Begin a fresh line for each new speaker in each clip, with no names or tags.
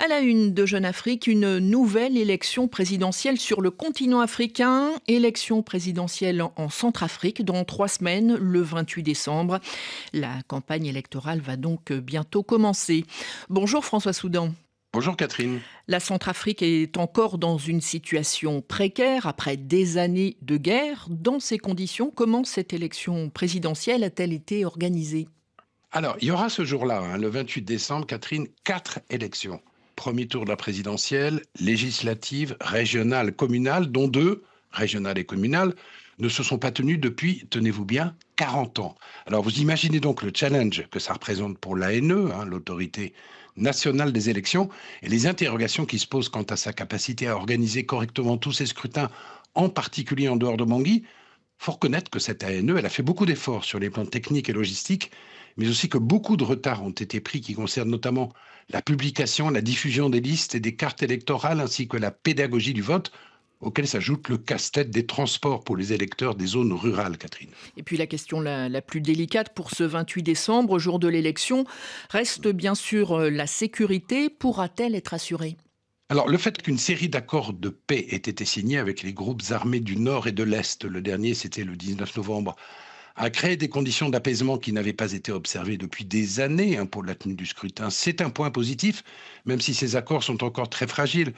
À la une de Jeune Afrique, une nouvelle élection présidentielle sur le continent africain. Élection présidentielle en Centrafrique dans 3 semaines, le 28 décembre. La campagne électorale va donc bientôt commencer. Bonjour François Soudan.
Bonjour Catherine.
La Centrafrique est encore dans une situation précaire après des années de guerre. Dans ces conditions, comment cette élection présidentielle a-t-elle été organisée ?
Alors, il y aura ce jour-là, le 28 décembre, Catherine, 4 élections. Premier tour de la présidentielle, législative, régionale, communale, dont 2, régionale et communale, ne se sont pas tenues depuis, tenez-vous bien, 40 ans. Alors, vous imaginez donc le challenge que ça représente pour l'ANE, l'autorité nationale des élections, et les interrogations qui se posent quant à sa capacité à organiser correctement tous ces scrutins, en particulier en dehors de Bangui. Faut reconnaître que cette ANE, elle a fait beaucoup d'efforts sur les plans techniques et logistiques, mais aussi que beaucoup de retards ont été pris qui concernent notamment la publication, la diffusion des listes et des cartes électorales, ainsi que la pédagogie du vote, auquel s'ajoute le casse-tête des transports pour les électeurs des zones rurales, Catherine.
Et puis la question la plus délicate pour ce 28 décembre, jour de l'élection, reste bien sûr la sécurité. Pourra-t-elle être assurée ?
Alors, le fait qu'une série d'accords de paix ait été signée avec les groupes armés du Nord et de l'Est, le dernier c'était le 19 novembre, a créé des conditions d'apaisement qui n'avaient pas été observées depuis des années pour la tenue du scrutin. C'est un point positif, même si ces accords sont encore très fragiles.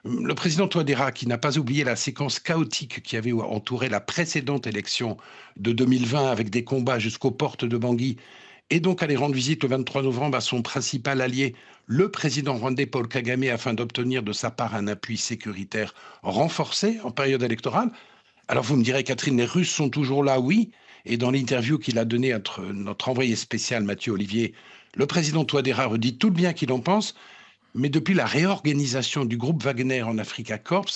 Le président Touadéra, qui n'a pas oublié la séquence chaotique qui avait entouré la précédente élection de 2020 avec des combats jusqu'aux portes de Bangui, est donc allé rendre visite le 23 novembre à son principal allié, le président rwandais Paul Kagame, afin d'obtenir de sa part un appui sécuritaire renforcé en période électorale. Alors vous me direz, Catherine, les Russes sont toujours là, oui. Et dans l'interview qu'il a donnée à notre envoyé spécial Mathieu Olivier, le président Touadéra redit tout le bien qu'il en pense. Mais depuis la réorganisation du groupe Wagner en Africa Corps,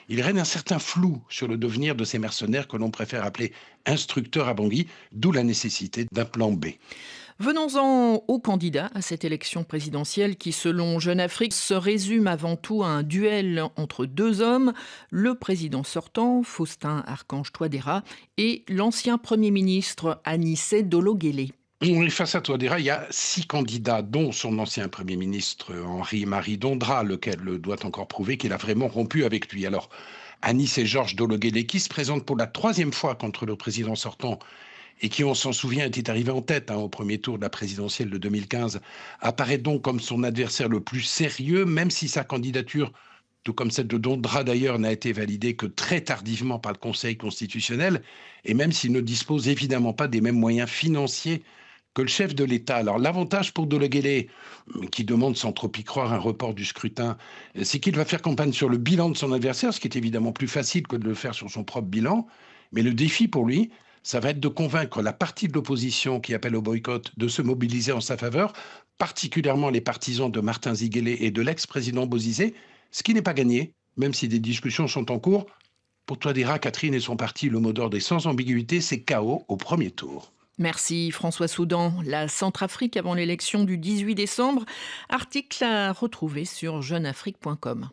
il règne un certain flou sur le devenir de ces mercenaires que l'on préfère appeler instructeurs à Bangui, d'où la nécessité d'un plan B.
Venons-en aux candidats à cette élection présidentielle qui, selon Jeune Afrique, se résume avant tout à un duel entre 2 hommes, le président sortant, Faustin Archange Touadéra, et l'ancien Premier ministre Anissé Dolo-Guelleh.
Et face à Touadéra, il y a 6 candidats, dont son ancien Premier ministre Henri-Marie Dondra, lequel doit encore prouver qu'il a vraiment rompu avec lui. Alors, Anis et Georges Dolo-Guelleh, qui se présentent pour la 3e fois contre le président sortant, et qui, on s'en souvient, était arrivé en tête au premier tour de la présidentielle de 2015, apparaît donc comme son adversaire le plus sérieux, même si sa candidature, tout comme celle de Dondra d'ailleurs, n'a été validée que très tardivement par le Conseil constitutionnel, et même s'il ne dispose évidemment pas des mêmes moyens financiers que le chef de l'État. Alors l'avantage pour Dolo-Guelleh, qui demande sans trop y croire un report du scrutin, c'est qu'il va faire campagne sur le bilan de son adversaire, ce qui est évidemment plus facile que de le faire sur son propre bilan. Mais le défi pour lui, ça va être de convaincre la partie de l'opposition qui appelle au boycott de se mobiliser en sa faveur, particulièrement les partisans de Martin Ziguélé et de l'ex-président Bozizé, ce qui n'est pas gagné, même si des discussions sont en cours. Pour Touadéra, Catherine et son parti, le mot d'ordre est sans ambiguïté, c'est chaos au premier tour.
Merci François Soudan. La Centrafrique avant l'élection du 18 décembre, article à retrouver sur jeuneafrique.com.